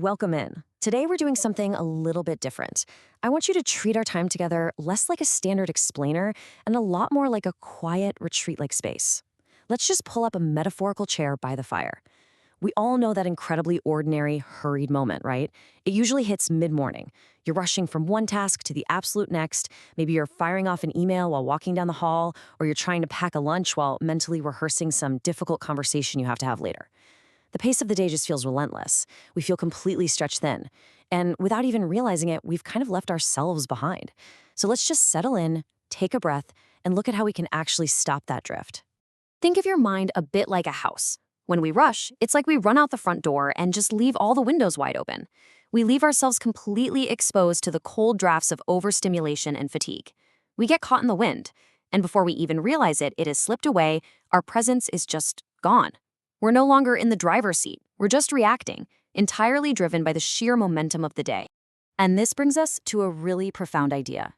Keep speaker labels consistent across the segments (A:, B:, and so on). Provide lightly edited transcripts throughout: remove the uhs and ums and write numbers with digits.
A: Welcome in. Today we're doing something a little bit different. I want you to treat our time together less like a standard explainer and a lot more like a quiet retreat-like space. Let's just pull up a metaphorical chair by the fire. We all know that incredibly ordinary, hurried moment, right? It usually hits mid-morning. You're rushing from one task to the absolute next. Maybe you're firing off an email while walking down the hall, or you're trying to pack a lunch while mentally rehearsing some difficult conversation you have to have later. The pace of the day just feels relentless. We feel completely stretched thin. And without even realizing it, we've kind of left ourselves behind. So let's just settle in, take a breath, and look at how we can actually stop that drift. Think of your mind a bit like a house. When we rush, it's like we run out the front door and just leave all the windows wide open. We leave ourselves completely exposed to the cold drafts of overstimulation and fatigue. We get caught in the wind, and before we even realize it, it has slipped away, our presence is just gone. We're no longer in the driver's seat. We're just reacting, entirely driven by the sheer momentum of the day. And this brings us to a really profound idea.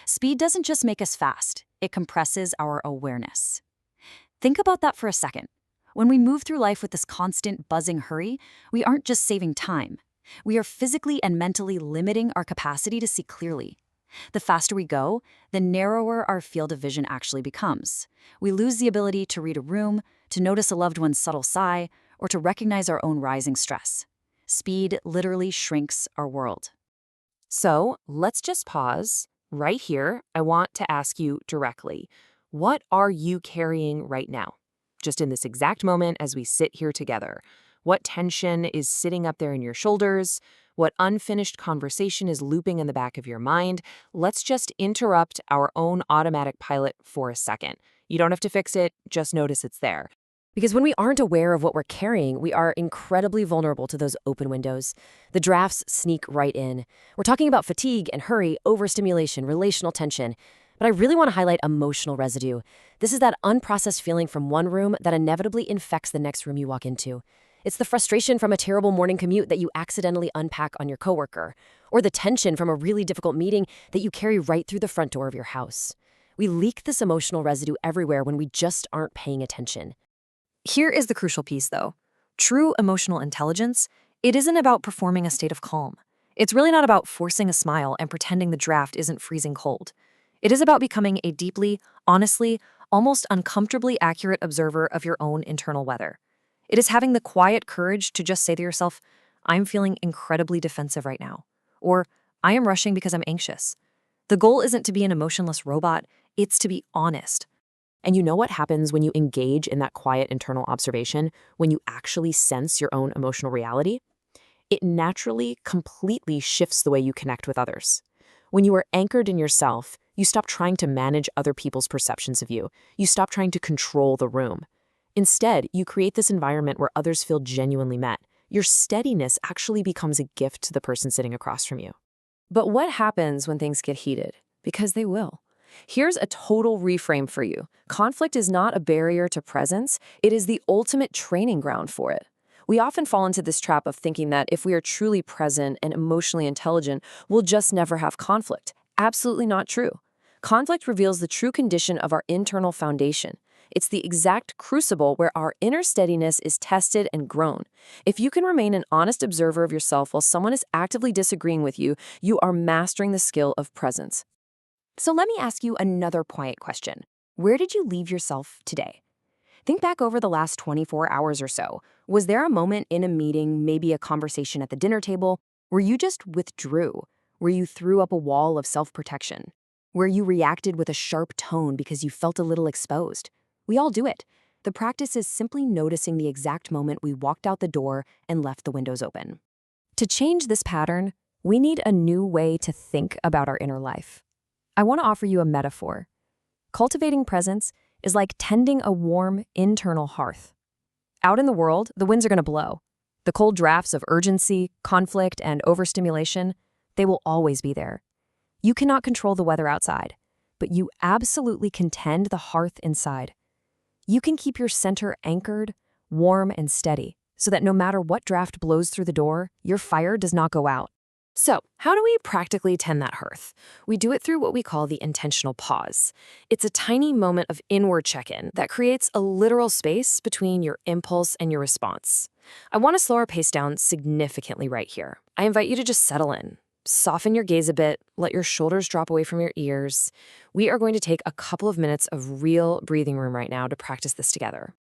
A: Speed doesn't just make us fast, it compresses our awareness. Think about that for a second. When we move through life with this constant buzzing hurry, we aren't just saving time. We are physically and mentally limiting our capacity to see clearly. The faster we go, the narrower our field of vision actually becomes. We lose the ability to read a room, to notice a loved one's subtle sigh, or to recognize our own rising stress. Speed literally shrinks our world.
B: So let's just pause. Right here, I want to ask you directly, what are you carrying right now? Just in this exact moment as we sit here together. What tension is sitting up there in your shoulders? What unfinished conversation is looping in the back of your mind? Let's just interrupt our own automatic pilot for a second. You don't have to fix it, just notice it's there.
A: Because when we aren't aware of what we're carrying, we are incredibly vulnerable to those open windows. The drafts sneak right in. We're talking about fatigue and hurry, overstimulation, relational tension. But I really want to highlight emotional residue. This is that unprocessed feeling from one room that inevitably infects the next room you walk into. It's the frustration from a terrible morning commute that you accidentally unpack on your coworker, or the tension from a really difficult meeting that you carry right through the front door of your house. We leak this emotional residue everywhere when we just aren't paying attention. Here is the crucial piece, though. True emotional intelligence, it isn't about performing a state of calm. It's really not about forcing a smile and pretending the draft isn't freezing cold. It is about becoming a deeply, honestly, almost uncomfortably accurate observer of your own internal weather. It is having the quiet courage to just say to yourself, I'm feeling incredibly defensive right now, or I am rushing because I'm anxious. The goal isn't to be an emotionless robot, it's to be honest.
B: And you know what happens when you engage in that quiet internal observation, when you actually sense your own emotional reality? It naturally, completely shifts the way you connect with others. When you are anchored in yourself, you stop trying to manage other people's perceptions of you. You stop trying to control the room. Instead, you create this environment where others feel genuinely met. Your steadiness actually becomes a gift to the person sitting across from you.
A: But what happens when things get heated? Because they will. Here's a total reframe for you. Conflict is not a barrier to presence, it is the ultimate training ground for it. We often fall into this trap of thinking that if we are truly present and emotionally intelligent, we'll just never have conflict. Absolutely not true. Conflict reveals the true condition of our internal foundation. It's the exact crucible where our inner steadiness is tested and grown. If you can remain an honest observer of yourself while someone is actively disagreeing with you, you are mastering the skill of presence. So let me ask you another quiet question. Where did you leave yourself today? Think back over the last 24 hours or so. Was there a moment in a meeting, maybe a conversation at the dinner table, where you just withdrew, where you threw up a wall of self-protection, where you reacted with a sharp tone because you felt a little exposed? We all do it. The practice is simply noticing the exact moment we walked out the door and left the windows open. To change this pattern, we need a new way to think about our inner life. I want to offer you a metaphor. Cultivating presence is like tending a warm, internal hearth. Out in the world, the winds are going to blow. The cold drafts of urgency, conflict, and overstimulation, they will always be there. You cannot control the weather outside, but you absolutely can tend the hearth inside. You can keep your center anchored, warm, and steady, so that no matter what draft blows through the door, your fire does not go out.
B: So, how do we practically tend that hearth? We do it through what we call the intentional pause. It's a tiny moment of inward check in that creates a literal space between your impulse and your response. I want to slow our pace down significantly right here. I invite you to just settle in. Soften your gaze a bit, let your shoulders drop away from your ears. We are going to take a couple of minutes of real breathing room right now to practice this together.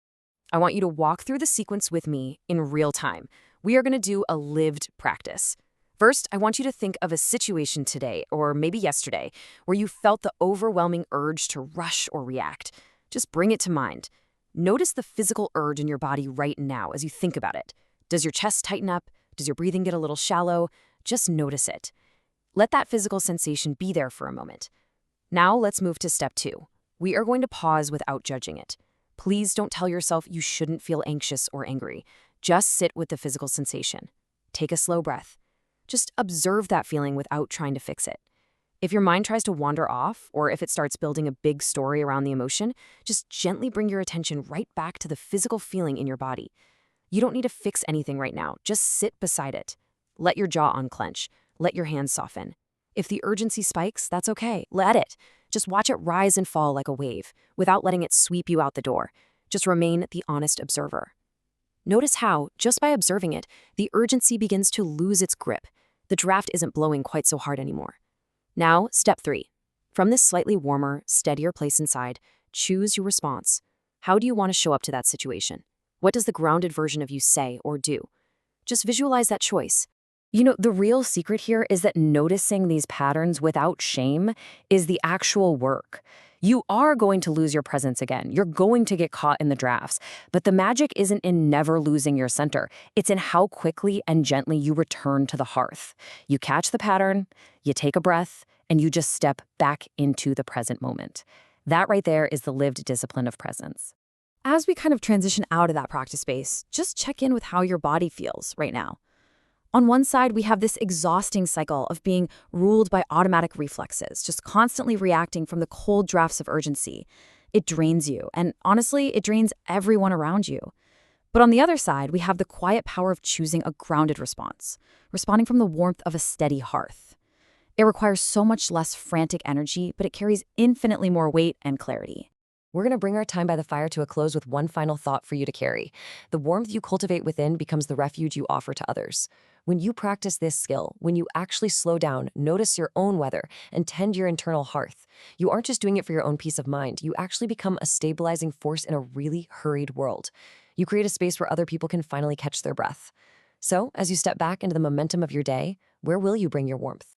B: I want you to walk through the sequence with me in real time. We are going to do a lived practice. First, I want you to think of a situation today, or maybe yesterday, where you felt the overwhelming urge to rush or react. Just bring it to mind. Notice the physical urge in your body right now as you think about it. Does your chest tighten up? Does your breathing get a little shallow? Just notice it. Let that physical sensation be there for a moment. Now let's move to step 2. We are going to pause without judging it. Please don't tell yourself you shouldn't feel anxious or angry. Just sit with the physical sensation. Take a slow breath. Just observe that feeling without trying to fix it. If your mind tries to wander off, or if it starts building a big story around the emotion, just gently bring your attention right back to the physical feeling in your body. You don't need to fix anything right now. Just sit beside it. Let your jaw unclench. Let your hands soften. If the urgency spikes, that's okay. Let it. Just watch it rise and fall like a wave, without letting it sweep you out the door. Just remain the honest observer. Notice how, just by observing it, the urgency begins to lose its grip. The draft isn't blowing quite so hard anymore. Now, step 3. From this slightly warmer, steadier place inside, choose your response. How do you want to show up to that situation? What does the grounded version of you say or do? Just visualize that choice. The real secret here is that noticing these patterns without shame is the actual work. You are going to lose your presence again. You're going to get caught in the drafts. But the magic isn't in never losing your center. It's in how quickly and gently you return to the hearth. You catch the pattern, you take a breath, and you just step back into the present moment. That right there is the lived discipline of presence. As we kind of transition out of that practice space, just check in with how your body feels right now. On one side, we have this exhausting cycle of being ruled by automatic reflexes, just constantly reacting from the cold drafts of urgency. It drains you, and honestly, it drains everyone around you. But on the other side, we have the quiet power of choosing a grounded response, responding from the warmth of a steady hearth. It requires so much less frantic energy, but it carries infinitely more weight and clarity.
A: We're going to bring our time by the fire to a close with one final thought for you to carry. The warmth you cultivate within becomes the refuge you offer to others. When you practice this skill, when you actually slow down, notice your own weather, and tend your internal hearth, you aren't just doing it for your own peace of mind. You actually become a stabilizing force in a really hurried world. You create a space where other people can finally catch their breath. So, as you step back into the momentum of your day, where will you bring your warmth?